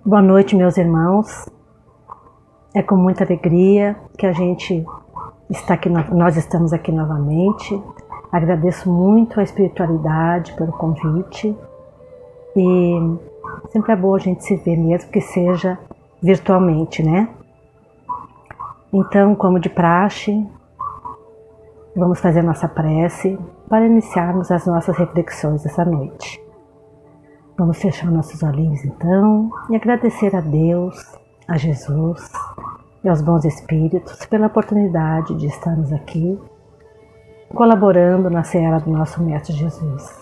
Boa noite, meus irmãos. É com muita alegria que a gente está aqui, nós estamos aqui novamente. Agradeço muito a espiritualidade pelo convite e sempre é bom a gente se ver, mesmo que seja virtualmente, né? Então, como de praxe, vamos fazer nossa prece para iniciarmos as nossas reflexões essa noite. Vamos fechar nossos olhinhos então e agradecer a Deus, a Jesus e aos bons espíritos pela oportunidade de estarmos aqui colaborando na seara do nosso Mestre Jesus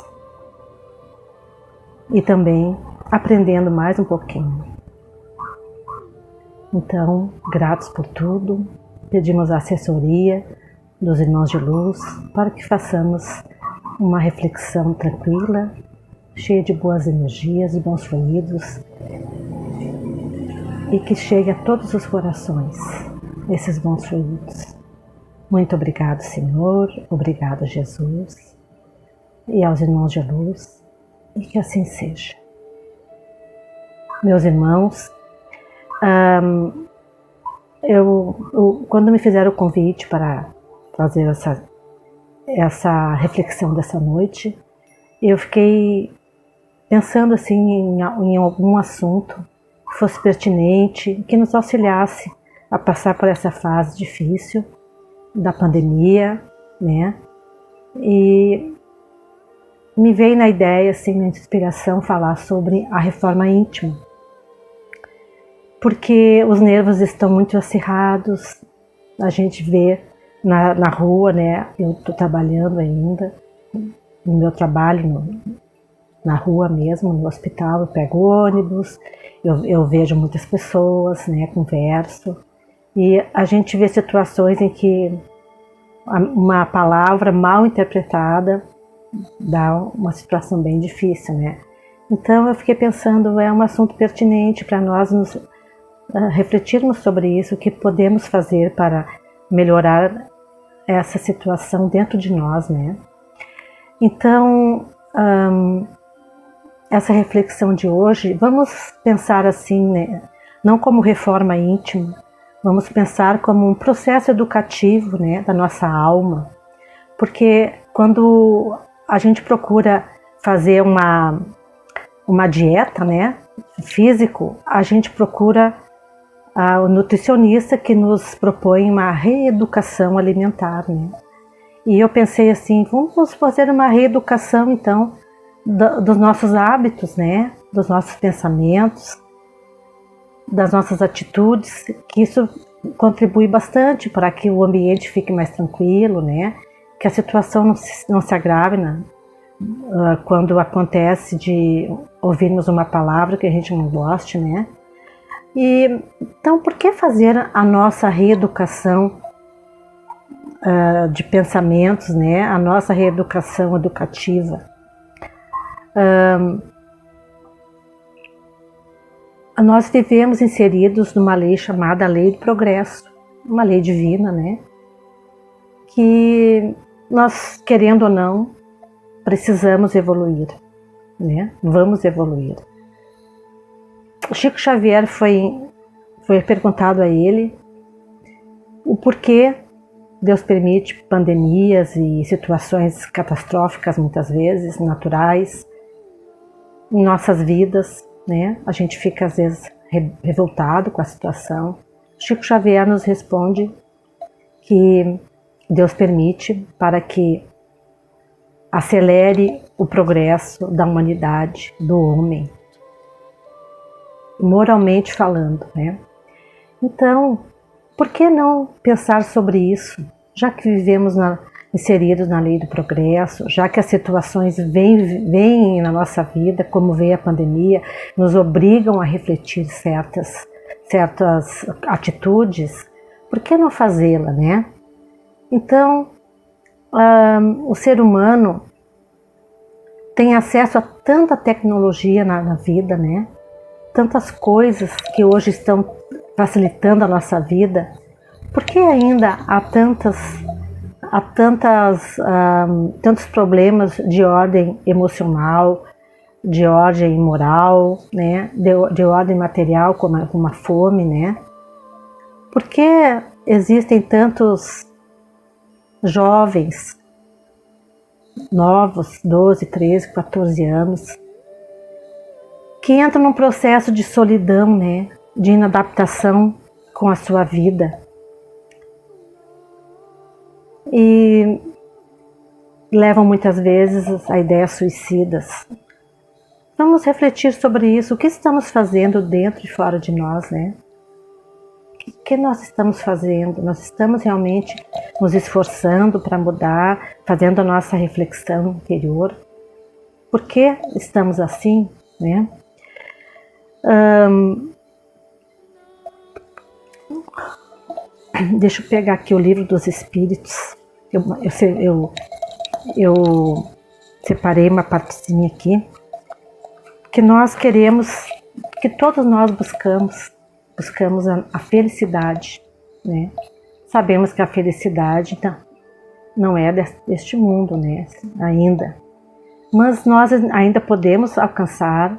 e também aprendendo mais um pouquinho. Então, gratos por tudo, pedimos a assessoria dos irmãos de luz para que façamos uma reflexão tranquila, cheia de boas energias e bons fluidos e que chegue a todos os corações esses bons fluidos. Muito obrigado, Senhor, obrigado, Jesus, e aos irmãos de luz, e que assim seja. Meus irmãos, quando me fizeram o convite para fazer essa reflexão dessa noite, eu fiquei pensando assim em algum assunto que fosse pertinente, que nos auxiliasse a passar por essa fase difícil da pandemia, né? E me veio na ideia, assim, na inspiração, falar sobre a reforma íntima, porque os nervos estão muito acirrados, a gente vê na rua, né? Eu estou trabalhando ainda, no meu trabalho na rua mesmo, no hospital, eu pego ônibus, eu vejo muitas pessoas, né, converso, e a gente vê situações em que uma palavra mal interpretada dá uma situação bem difícil, né? Então eu fiquei pensando, é um assunto pertinente para nós nos refletirmos sobre isso, o que podemos fazer para melhorar essa situação dentro de nós, né? Então, essa reflexão de hoje, vamos pensar assim, né? Não como reforma íntima, vamos pensar como um processo educativo, né, da nossa alma, porque quando a gente procura fazer uma dieta, né, físico, a gente procura o nutricionista que nos propõe uma reeducação alimentar, né? E eu pensei assim, vamos fazer uma reeducação então dos nossos hábitos, né? Dos nossos pensamentos, das nossas atitudes, que isso contribui bastante para que o ambiente fique mais tranquilo, né? Que a situação não se agrave, né? Quando acontece de ouvirmos uma palavra que a gente não goste, né? E então, por que fazer a nossa reeducação de pensamentos, né? A nossa reeducação educativa? Nós vivemos inseridos numa lei chamada Lei do Progresso, uma lei divina, né? Que nós, querendo ou não, precisamos evoluir, né? Vamos evoluir. O Chico Xavier foi perguntado a ele o porquê Deus permite pandemias e situações catastróficas, muitas vezes, naturais, em nossas vidas, né? A gente fica às vezes revoltado com a situação. Chico Xavier nos responde que Deus permite para que acelere o progresso da humanidade, do homem, moralmente falando, né? Então, por que não pensar sobre isso? Já que vivemos inseridos na lei do progresso, já que as situações vêm na nossa vida, como veio a pandemia, nos obrigam a refletir certas atitudes, por que não fazê-la, né? Então, o ser humano tem acesso a tanta tecnologia na vida, né? Tantas coisas que hoje estão facilitando a nossa vida. Por que ainda há tantos problemas de ordem emocional, de ordem moral, né? De ordem material, como uma fome, né? Por que existem tantos jovens novos, 12, 13, 14 anos, que entram num processo de solidão, né? De inadaptação com a sua vida e levam muitas vezes a ideias suicidas. Vamos refletir sobre isso. O que estamos fazendo dentro e fora de nós, né? O que nós estamos fazendo? Nós estamos realmente nos esforçando para mudar, fazendo a nossa reflexão interior. Por que estamos assim, né? Deixa eu pegar aqui o Livro dos Espíritos. Eu separei uma partezinha aqui que nós queremos, que todos nós buscamos a felicidade, né? Sabemos que a felicidade não é deste mundo, né? Ainda, mas nós ainda podemos alcançar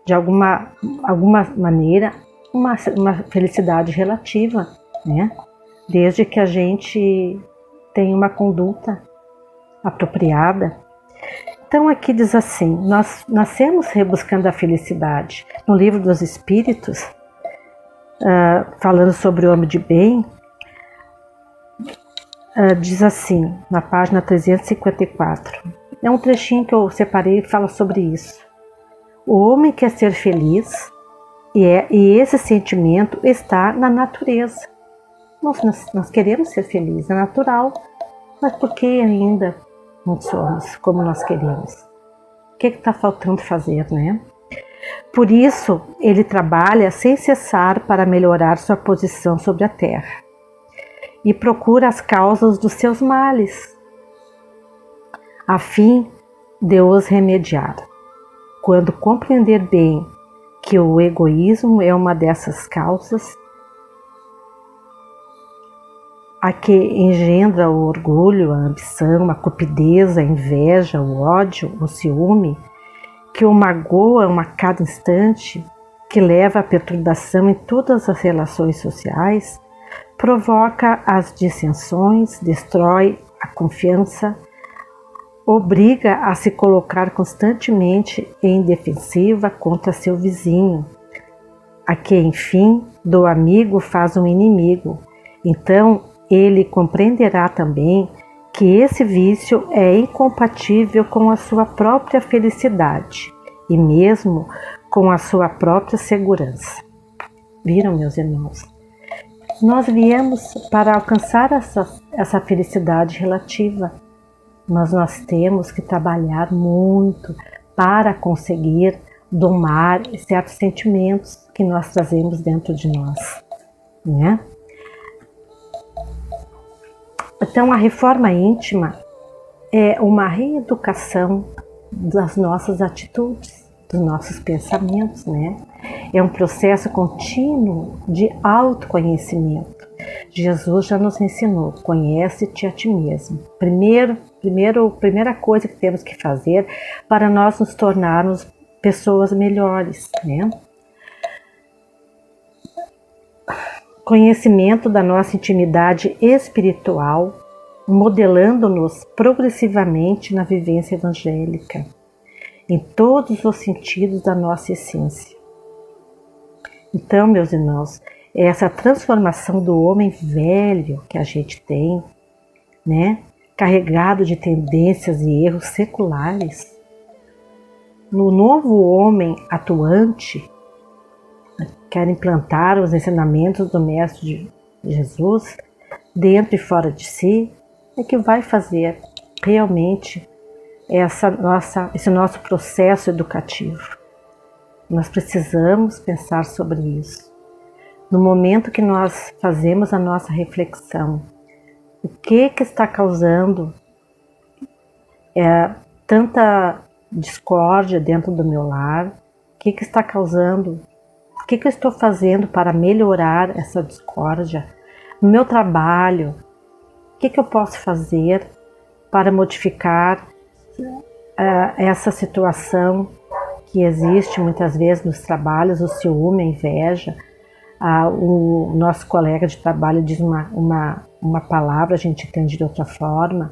de alguma maneira uma felicidade relativa, né? Desde que a gente tenha uma conduta apropriada. Então aqui diz assim: nós nascemos rebuscando a felicidade. No Livro dos Espíritos, falando sobre o homem de bem, diz assim, na página 354, é um trechinho que eu separei e fala sobre isso. O homem quer ser feliz e esse sentimento está na natureza. Nós queremos ser felizes, é natural, mas por que ainda não somos como nós queremos? O que está faltando fazer, né? Por isso, ele trabalha sem cessar para melhorar sua posição sobre a terra e procura as causas dos seus males, a fim de os remediar. Quando compreender bem que o egoísmo é uma dessas causas, a que engendra o orgulho, a ambição, a cupidez, a inveja, o ódio, o ciúme, que o magoa a cada instante, que leva à perturbação em todas as relações sociais, provoca as dissensões, destrói a confiança, obriga a se colocar constantemente em defensiva contra seu vizinho, a que, enfim, do amigo faz um inimigo. Então, ele compreenderá também que esse vício é incompatível com a sua própria felicidade e mesmo com a sua própria segurança. Viram, meus irmãos? Nós viemos para alcançar essa felicidade relativa, mas nós temos que trabalhar muito para conseguir domar certos sentimentos que nós trazemos dentro de nós, né? Então, a reforma íntima é uma reeducação das nossas atitudes, dos nossos pensamentos, né? É um processo contínuo de autoconhecimento. Jesus já nos ensinou: conhece-te a ti mesmo. Primeira coisa que temos que fazer para nós nos tornarmos pessoas melhores, né? Conhecimento da nossa intimidade espiritual, modelando-nos progressivamente na vivência evangélica, em todos os sentidos da nossa essência. Então, meus irmãos, essa transformação do homem velho que a gente tem, né, carregado de tendências e erros seculares, no novo homem atuante, quer implantar os ensinamentos do Mestre Jesus dentro e fora de si, é que vai fazer realmente esse nosso processo educativo. Nós precisamos pensar sobre isso. No momento que nós fazemos a nossa reflexão, o que está causando tanta discórdia dentro do meu lar? O que está causando? O que eu estou fazendo para melhorar essa discórdia? No meu trabalho, o que eu posso fazer para modificar essa situação que existe muitas vezes nos trabalhos, o ciúme, a inveja. O nosso colega de trabalho diz uma palavra, a gente entende de outra forma.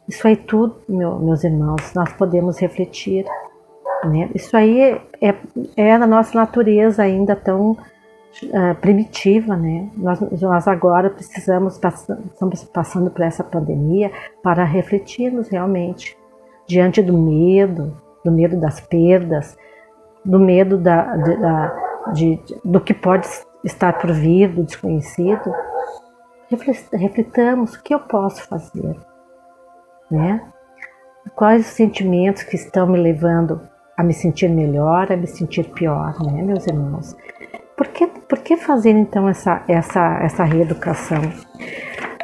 Isso aí tudo, meus irmãos, nós podemos refletir, né? Isso aí é na nossa natureza ainda tão primitiva, né? Nós agora estamos passando por essa pandemia para refletirmos realmente diante do medo das perdas, do medo do que pode estar por vir, do desconhecido. Reflitamos o que eu posso fazer, né? Quais os sentimentos que estão me levando a me sentir melhor, a me sentir pior, né, meus irmãos? Por que fazer então essa reeducação?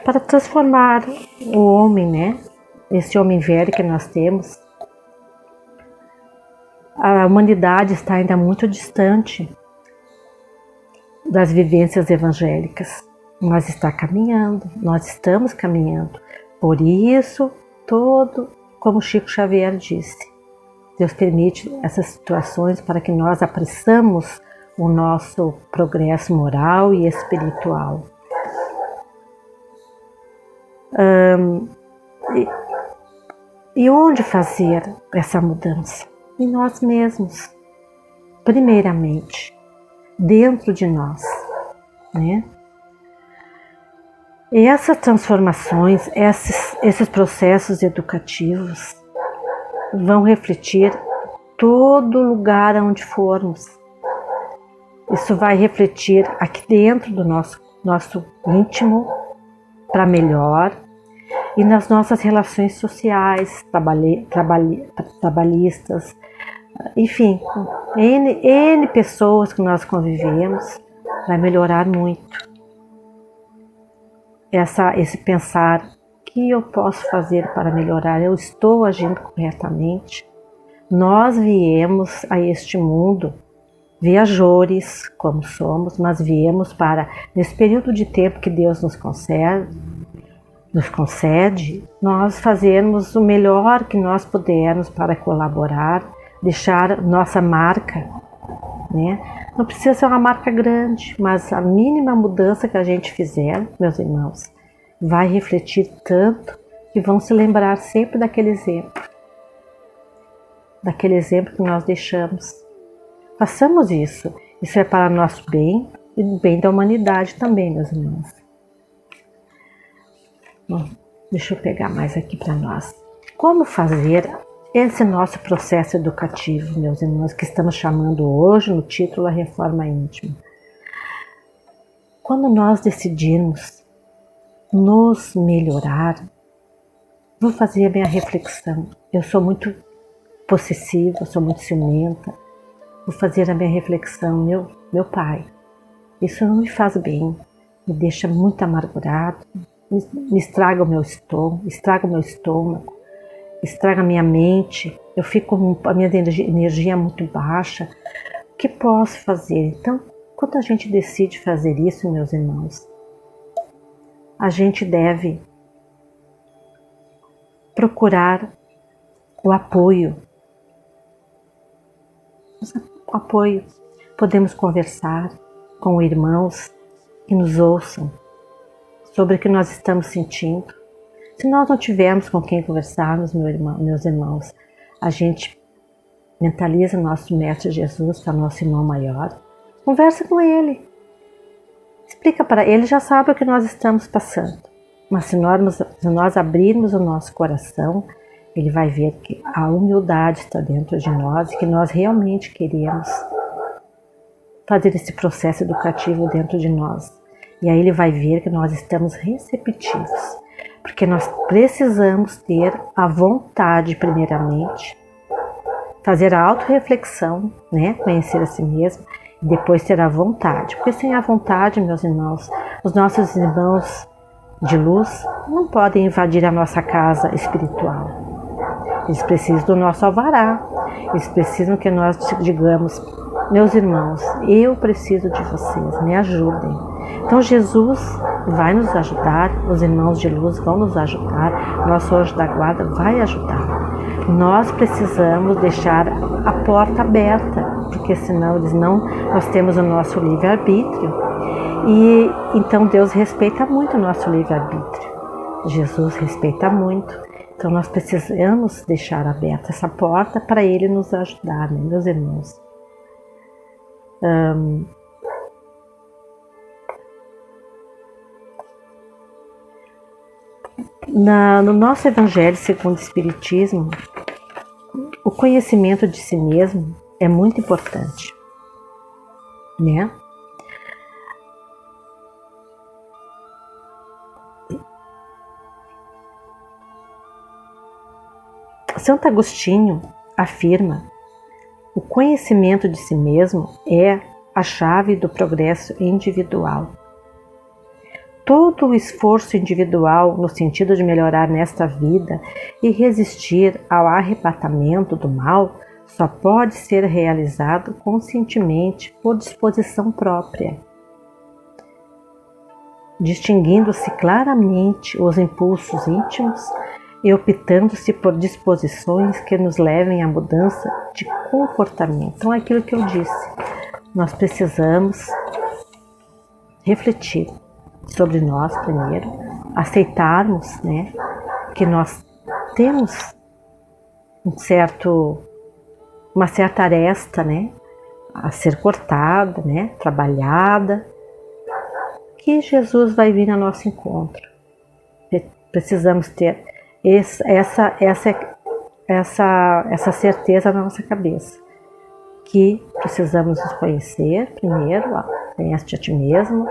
Para transformar o homem, né? Esse homem velho que nós temos. A humanidade está ainda muito distante das vivências evangélicas, mas está caminhando, nós estamos caminhando. Por isso, como Chico Xavier disse, Deus permite essas situações para que nós apressamos o nosso progresso moral e espiritual. E onde fazer essa mudança? Em nós mesmos, primeiramente, dentro de nós, né? E essas transformações, esses processos educativos vão refletir todo lugar onde formos. Isso vai refletir aqui dentro do nosso íntimo para melhor e nas nossas relações sociais, trabalhistas, enfim, N pessoas que nós convivemos, vai melhorar muito. Esse pensar, o que eu posso fazer para melhorar? Eu estou agindo corretamente? Nós viemos a este mundo viajores, como somos, mas viemos para, nesse período de tempo que Deus nos concede, nós fazermos o melhor que nós pudermos para colaborar, deixar nossa marca, né? Não precisa ser uma marca grande, mas a mínima mudança que a gente fizer, meus irmãos, vai refletir tanto que vão se lembrar sempre daquele exemplo que nós deixamos. Façamos isso. Isso é para nosso bem e o bem da humanidade também, meus irmãos. Bom, deixa eu pegar mais aqui para nós. Como fazer esse nosso processo educativo, meus irmãos, que estamos chamando hoje no título A Reforma Íntima? Quando nós decidirmos nos melhorar, vou fazer a minha reflexão. Eu sou muito possessiva, sou muito ciumenta. Vou fazer a minha reflexão, meu pai, isso não me faz bem, me deixa muito amargurado, me estraga o meu estômago, estraga a minha mente, eu fico com a minha energia muito baixa. O que posso fazer? Então, quando a gente decide fazer isso, meus irmãos, a gente deve procurar o apoio. Podemos conversar com irmãos que nos ouçam sobre o que nós estamos sentindo. Se nós não tivermos com quem conversarmos, meus irmãos, a gente mentaliza nosso Mestre Jesus, que é o nosso irmão maior, conversa com ele, explica para ele, já sabe o que nós estamos passando. Mas se nós abrirmos o nosso coração, ele vai ver que a humildade está dentro de nós e que nós realmente queremos fazer esse processo educativo dentro de nós. E aí ele vai ver que nós estamos receptivos, porque nós precisamos ter a vontade, primeiramente, fazer a autorreflexão, né? Conhecer a si mesmo, e depois ter a vontade. Porque sem a vontade, meus irmãos, os nossos irmãos de luz não podem invadir a nossa casa espiritual. Eles precisam do nosso alvará, eles precisam que nós digamos, meus irmãos, eu preciso de vocês, me ajudem. Então Jesus vai nos ajudar, os irmãos de luz vão nos ajudar, nosso anjo da guarda vai ajudar. Nós precisamos deixar a porta aberta, porque senão eles não, nós temos o nosso livre-arbítrio, e então Deus respeita muito o nosso livre-arbítrio, Jesus respeita muito, então nós precisamos deixar aberta essa porta para Ele nos ajudar, né, meus irmãos? No nosso Evangelho segundo o Espiritismo, o conhecimento de si mesmo é muito importante, né? Santo Agostinho afirma: o conhecimento de si mesmo é a chave do progresso individual. Todo o esforço individual no sentido de melhorar nesta vida e resistir ao arrebatamento do mal só pode ser realizado conscientemente por disposição própria, distinguindo-se claramente os impulsos íntimos e optando-se por disposições que nos levem à mudança de comportamento. Então, é aquilo que eu disse, nós precisamos refletir sobre nós primeiro, aceitarmos, né, que nós temos uma certa aresta, né, a ser cortada, né, trabalhada, que Jesus vai vir ao nosso encontro. Precisamos ter essa certeza na nossa cabeça, que precisamos nos conhecer primeiro, conhece-te a ti mesmo,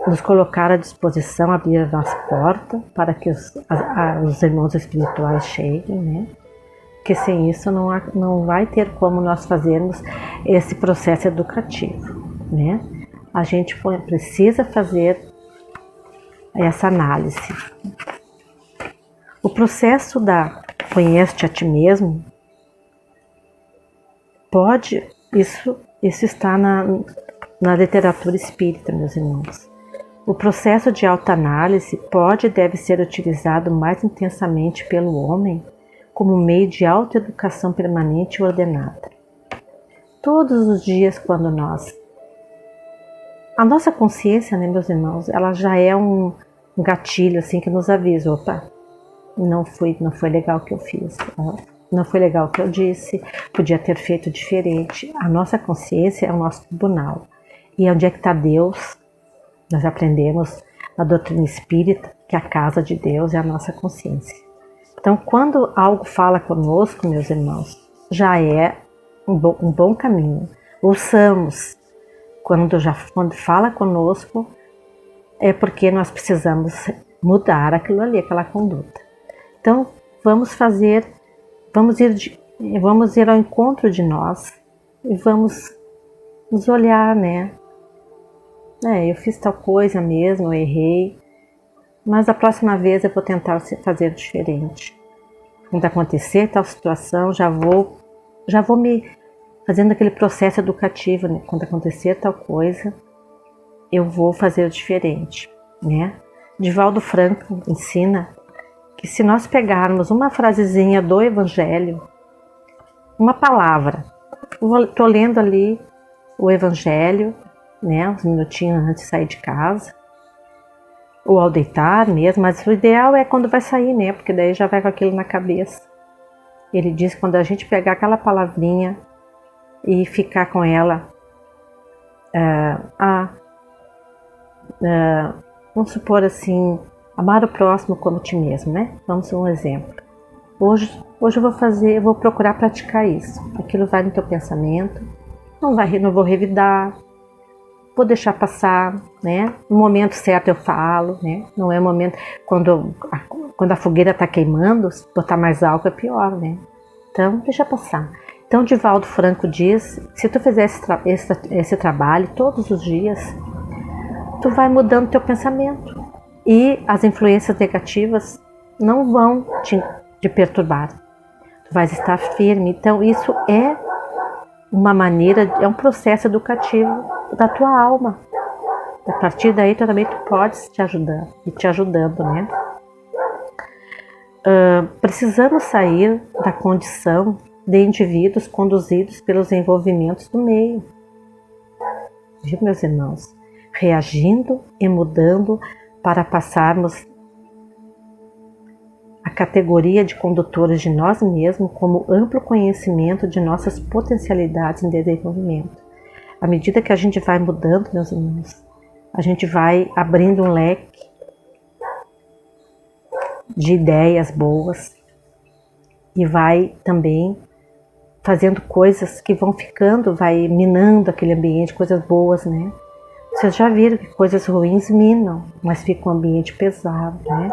nos colocar à disposição, abrir a nossa porta para que os irmãos espirituais cheguem, né? Porque sem isso não vai ter como nós fazermos esse processo educativo, né? A gente precisa fazer essa análise. O processo da conhece-te a ti mesmo isso está na literatura espírita, meus irmãos. O processo de autoanálise pode e deve ser utilizado mais intensamente pelo homem como meio de autoeducação permanente e ordenada. Todos os dias, quando a nossa consciência, né, meus irmãos, ela já é um gatilho assim que nos avisa: opa, não foi legal o que eu fiz, não foi legal o que eu disse, podia ter feito diferente. A nossa consciência é o nosso tribunal. E onde é que está Deus? Nós aprendemos na doutrina espírita que a casa de Deus é a nossa consciência. Então, quando algo fala conosco, meus irmãos, já é um bom caminho. Ouçamos. Quando fala conosco, é porque nós precisamos mudar aquilo ali, aquela conduta. Então, vamos ir ao encontro de nós e vamos nos olhar, né? Eu fiz tal coisa mesmo, eu errei, mas a próxima vez eu vou tentar fazer diferente. Quando acontecer tal situação, já vou me fazendo aquele processo educativo, né? Quando acontecer tal coisa, eu vou fazer diferente, né? Divaldo Franco ensina que se nós pegarmos uma frasezinha do Evangelho, uma palavra, estou lendo ali o Evangelho, né, uns minutinhos antes de sair de casa, ou ao deitar mesmo, mas o ideal é quando vai sair, né, porque daí já vai com aquilo na cabeça. Ele diz que quando a gente pegar aquela palavrinha e ficar com ela, vamos supor assim, amar o próximo como ti mesmo, né? Vamos um exemplo. Hoje eu vou procurar praticar isso. Aquilo vai no teu pensamento, não vou revidar, vou deixar passar, né? No momento certo eu falo, né? Não é o momento quando a fogueira está queimando, se botar mais álcool é pior, né? Então deixa passar. Então Divaldo Franco diz: se tu fizer esse trabalho todos os dias, tu vai mudando teu pensamento e as influências negativas não vão te perturbar. Tu vais estar firme. Então isso é uma maneira, é um processo educativo da tua alma. A partir daí também tu podes te ajudar e te ajudando, né? Precisamos sair da condição de indivíduos conduzidos pelos envolvimentos do meio, viu, meus irmãos? Reagindo e mudando para passarmos a categoria de condutores de nós mesmos como amplo conhecimento de nossas potencialidades em desenvolvimento. À medida que a gente vai mudando, meus irmãos, a gente vai abrindo um leque de ideias boas e vai também fazendo coisas que vão ficando, vai minando aquele ambiente, coisas boas, né? Vocês já viram que coisas ruins minam, mas fica um ambiente pesado, né?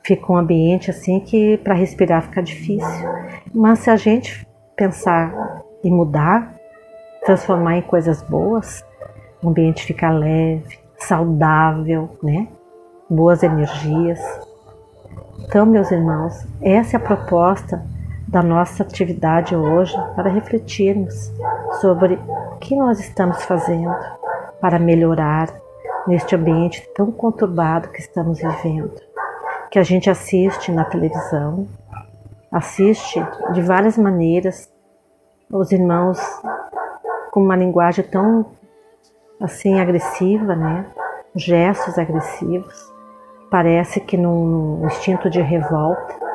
Fica um ambiente assim que para respirar fica difícil. Mas se a gente pensar em mudar, transformar em coisas boas, o ambiente fica leve, saudável, né? Boas energias. Então, meus irmãos, essa é a proposta da nossa atividade hoje, para refletirmos sobre o que nós estamos fazendo para melhorar neste ambiente tão conturbado que estamos vivendo, que a gente assiste na televisão, assiste de várias maneiras, os irmãos com uma linguagem tão assim agressiva, né? Gestos agressivos, parece que num instinto de revolta,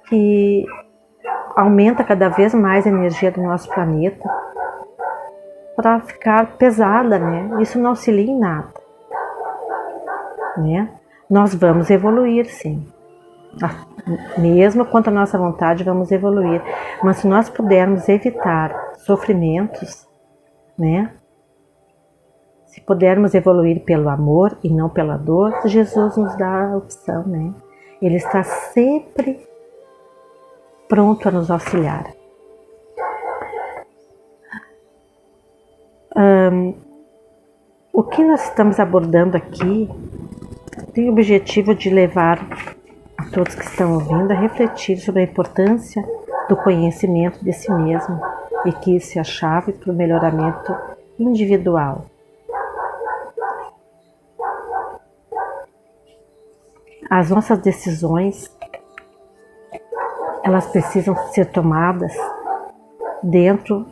que aumenta cada vez mais a energia do nosso planeta para ficar pesada, né? Isso não auxilia em nada, né? Nós vamos evoluir, sim. Mesmo contra a nossa vontade, vamos evoluir. Mas se nós pudermos evitar sofrimentos, né? Se pudermos evoluir pelo amor e não pela dor, Jesus nos dá a opção, né? Ele está sempre pronto a nos auxiliar. O que nós estamos abordando aqui tem o objetivo de levar a todos que estão ouvindo a refletir sobre a importância do conhecimento de si mesmo e que isso é a chave para o melhoramento individual. As nossas decisões, elas precisam ser tomadas dentro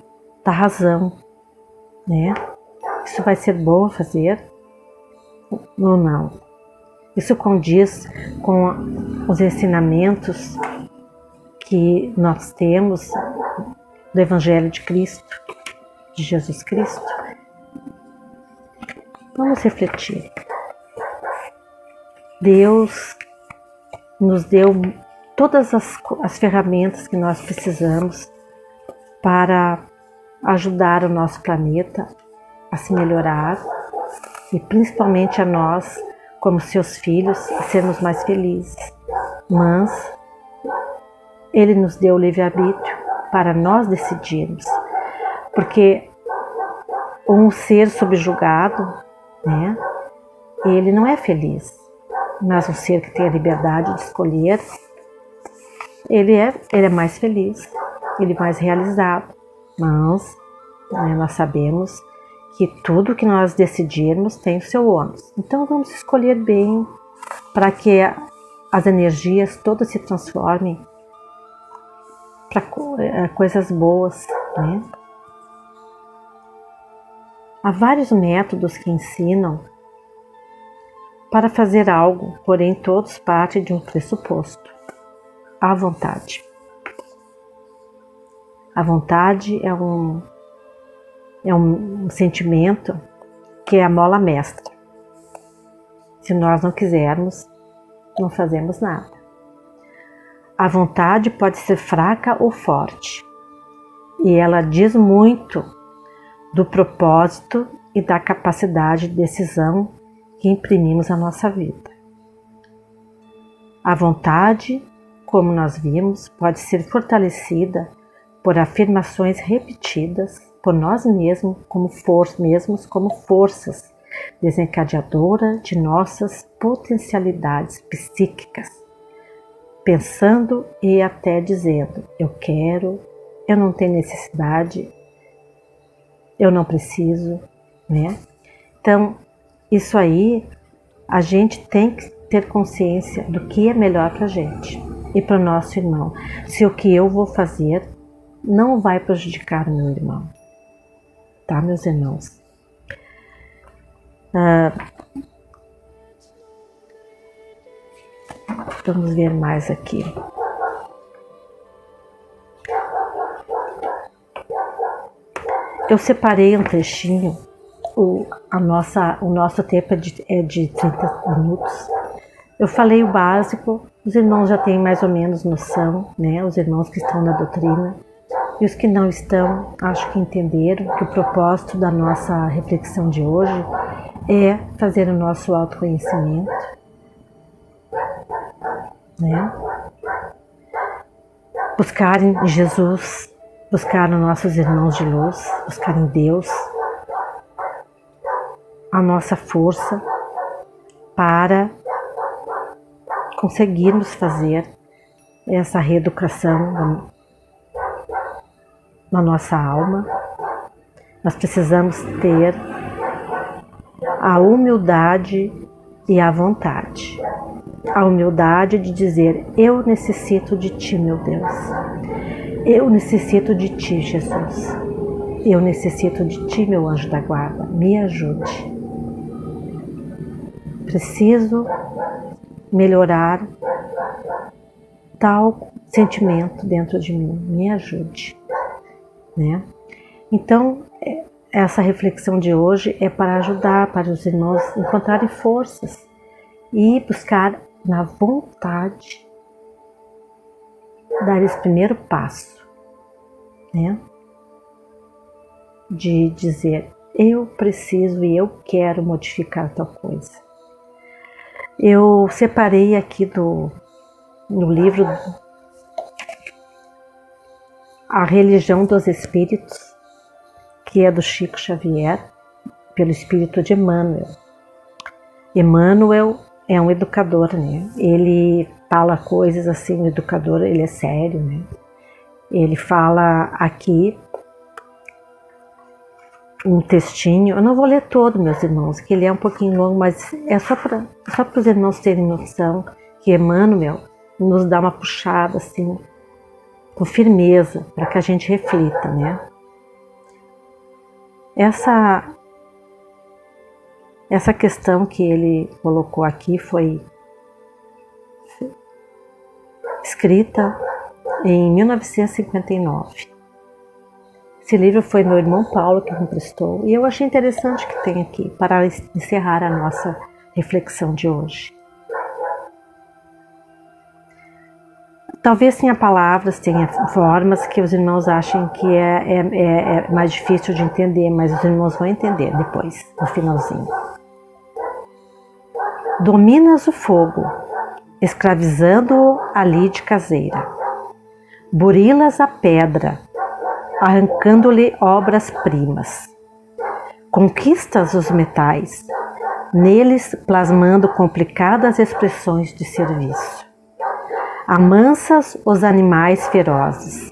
da razão, né? Isso vai ser bom fazer ou não? Isso condiz com os ensinamentos que nós temos do Evangelho de Cristo, de Jesus Cristo? Vamos refletir. Deus nos deu todas as ferramentas que nós precisamos para ajudar o nosso planeta a se melhorar e principalmente a nós, como seus filhos, a sermos mais felizes. Mas Ele nos deu o livre-arbítrio para nós decidirmos, porque um ser subjugado, né, ele não é feliz. Mas um ser que tem a liberdade de escolher, ele é mais feliz, ele é mais realizado. Mas nós sabemos que tudo que nós decidirmos tem o seu ônus. Então vamos escolher bem para que as energias todas se transformem para coisas boas, né? Há vários métodos que ensinam para fazer algo, porém todos partem de um pressuposto: a vontade. A vontade é um sentimento que é a mola mestra. Se nós não quisermos, não fazemos nada. A vontade pode ser fraca ou forte, e ela diz muito do propósito e da capacidade de decisão que imprimimos à nossa vida. A vontade, como nós vimos, pode ser fortalecida por afirmações repetidas por nós mesmos como forças desencadeadoras de nossas potencialidades psíquicas, pensando e até dizendo: eu quero, eu não tenho necessidade, eu não preciso, né? Então, Isso aí, a gente tem que ter consciência do que é melhor para a gente e para o nosso irmão. Se o que eu vou fazer não vai prejudicar o meu irmão. Tá, meus irmãos? Vamos ver mais aqui. Eu separei um trechinho, o nosso tempo é de 30 minutos. Eu falei o básico, os irmãos já têm mais ou menos noção, né? Os irmãos que estão na doutrina. E os que não estão, acho que entenderam que o propósito da nossa reflexão de hoje é fazer o nosso autoconhecimento, né? Buscar em Jesus, buscar nos nossos irmãos de luz, buscar em Deus a nossa força para conseguirmos fazer essa reeducação na nossa alma. Nós precisamos ter a humildade e a vontade. A humildade de dizer: eu necessito de Ti, meu Deus. Eu necessito de Ti, Jesus. Eu necessito de Ti, meu anjo da guarda. Me ajude. Preciso melhorar tal sentimento dentro de mim. Me ajude. Né? Então, essa reflexão de hoje é para ajudar, para os irmãos encontrarem forças e buscar na vontade dar esse primeiro passo, né? De dizer: eu preciso e eu quero modificar tal coisa. Eu separei aqui no livro A Religião dos Espíritos, que é do Chico Xavier, pelo espírito de Emmanuel. Emmanuel é um educador, né? Ele fala coisas assim, o educador, ele é sério, né? Ele fala aqui um textinho, eu não vou ler todo, meus irmãos, que ele é um pouquinho longo, mas é só para os irmãos terem noção que Emmanuel nos dá uma puxada assim, com firmeza, para que a gente reflita, né? Essa questão que ele colocou aqui foi escrita em 1959. Esse livro foi meu irmão Paulo que me emprestou e eu achei interessante que tem aqui para encerrar a nossa reflexão de hoje. Talvez tenha palavras, tenha formas que os irmãos achem que é mais difícil de entender, mas os irmãos vão entender depois, no finalzinho. Dominas o fogo, escravizando-o a lide caseira. Burilas a pedra, arrancando-lhe obras-primas. Conquistas os metais, neles plasmando complicadas expressões de serviço. Amansas os animais ferozes,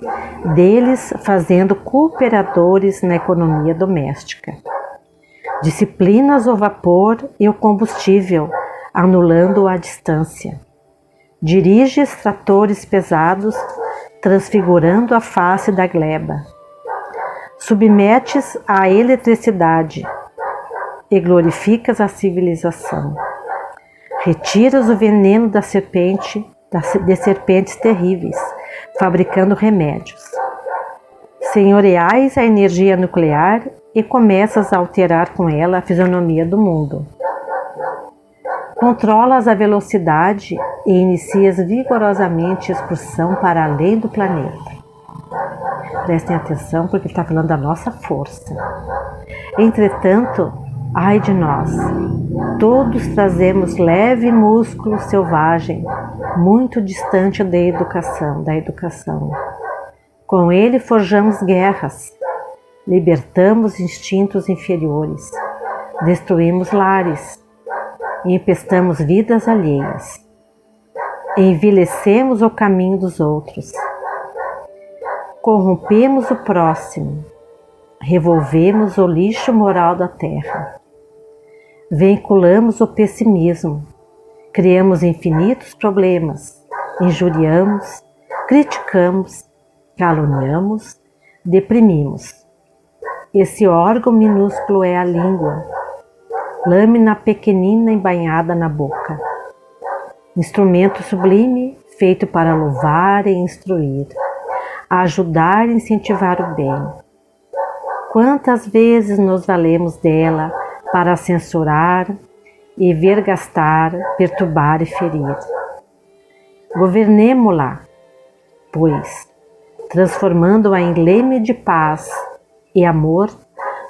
deles fazendo cooperadores na economia doméstica. Disciplinas o vapor e o combustível, anulando a distância. Diriges tratores pesados, transfigurando a face da gleba. Submetes a eletricidade e glorificas a civilização. Retiras o veneno de serpentes terríveis, fabricando remédios. Senhoreais a energia nuclear e começas a alterar com ela a fisionomia do mundo. Controlas a velocidade e inicias vigorosamente a excursão para além do planeta. Prestem atenção porque está falando da nossa força. Entretanto, ai de nós, todos trazemos leve músculo selvagem, muito distante da educação. Com ele forjamos guerras, libertamos instintos inferiores, destruímos lares, empestamos vidas alheias, envilecemos o caminho dos outros, corrompemos o próximo, revolvemos o lixo moral da terra. Veiculamos o pessimismo, criamos infinitos problemas, injuriamos, criticamos, caluniamos, deprimimos. Esse órgão minúsculo é a língua, lâmina pequenina embainhada na boca. Instrumento sublime feito para louvar e instruir, ajudar e incentivar o bem. Quantas vezes nos valemos dela para censurar e vergastar, perturbar e ferir. Governemo-la, pois, transformando-a em leme de paz e amor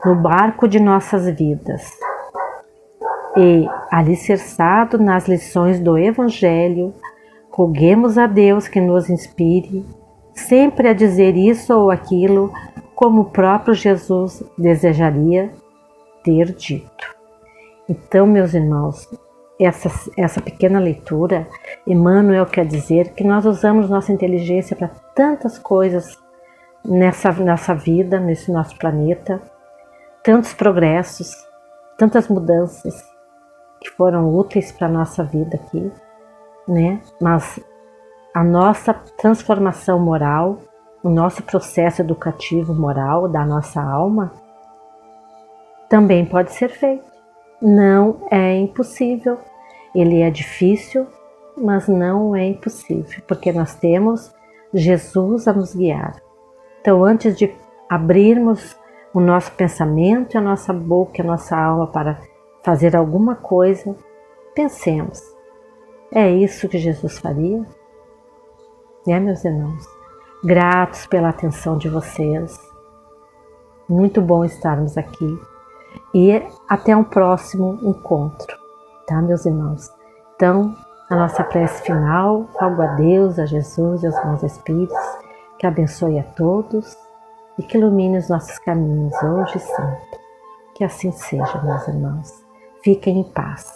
no barco de nossas vidas. E, alicerçado nas lições do Evangelho, roguemos a Deus que nos inspire sempre a dizer isso ou aquilo como o próprio Jesus desejaria ter dito. Então, meus irmãos, essa pequena leitura, Emmanuel quer dizer que nós usamos nossa inteligência para tantas coisas nessa vida, nesse nosso planeta, tantos progressos, tantas mudanças que foram úteis para a nossa vida aqui, né? Mas a nossa transformação moral, o nosso processo educativo moral da nossa alma também pode ser feito. Não é impossível. Ele é difícil, mas não é impossível, porque nós temos Jesus a nos guiar. Então, antes de abrirmos o nosso pensamento, a nossa boca, a nossa alma para fazer alguma coisa, pensemos, é isso que Jesus faria? Né, meus irmãos? Gratos pela atenção de vocês. Muito bom estarmos aqui. E até um próximo encontro, tá, meus irmãos? Então, a nossa prece final, rogo a Deus, a Jesus e aos bons Espíritos, que abençoe a todos e que ilumine os nossos caminhos hoje e sempre. Que assim seja, meus irmãos. Fiquem em paz.